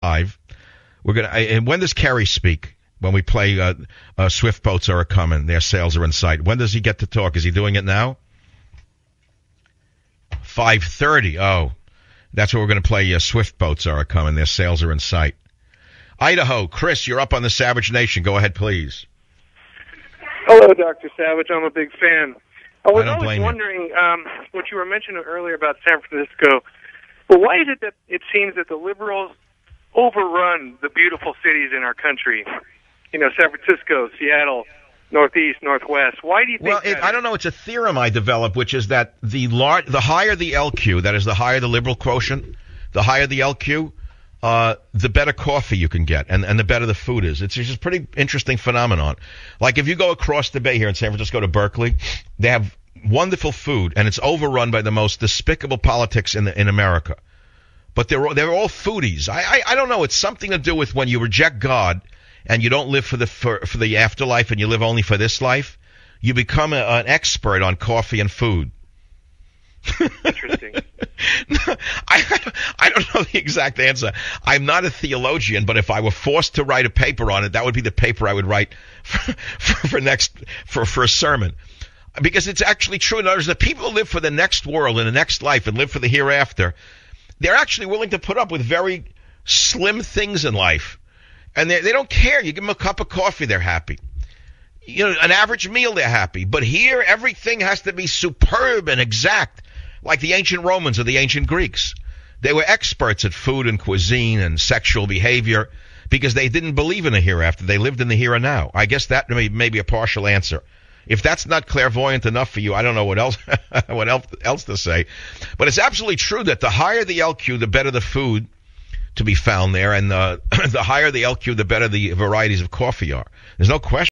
5. We're gonna. And when does Kerry speak? When we play Swift Boats Are A-Comin', their sails are in sight. When does he get to talk? Is he doing it now? 5:30. Oh, that's what we're going to play. Swift Boats Are A-Comin', their sails are in sight. Idaho, Chris, you're up on the Savage Nation. Go ahead, please. Hello, Dr. Savage. I'm a big fan. I was don't blame always wondering what you were mentioning earlier about San Francisco. But why is it that it seems that the liberals overrun the beautiful cities in our country? You know, San Francisco, Seattle, Northeast, Northwest. Why do you think that? I don't know. It's a theorem I developed, which is that the higher the LQ, that is the higher the liberal quotient, the higher the LQ, the better coffee you can get, and the better the food is. It's just a pretty interesting phenomenon. Like if you go across the bay here in San Francisco to Berkeley, they have wonderful food, and it's overrun by the most despicable politics in America. But they're all foodies. I don't know. It's something to do with when you reject God and you don't live for the afterlife and you live only for this life, you become an expert on coffee and food. Interesting. I don't know the exact answer. I'm not a theologian, but if I were forced to write a paper on it, that would be the paper I would write for a sermon. Because it's actually true. In other words, the people who live for the next world and the next life and live for the hereafter, they're actually willing to put up with very slim things in life. And they don't care. You give them a cup of coffee, they're happy. You know, an average meal, they're happy. But here, everything has to be superb and exact, like the ancient Romans or the ancient Greeks. They were experts at food and cuisine and sexual behavior because they didn't believe in a hereafter. They lived in the here and now. I guess that may be a partial answer. If that's not clairvoyant enough for you, I don't know what else to say. But it's absolutely true that the higher the LQ, the better the food to be found there, and the higher the LQ, the better the varieties of coffee are. There's no question.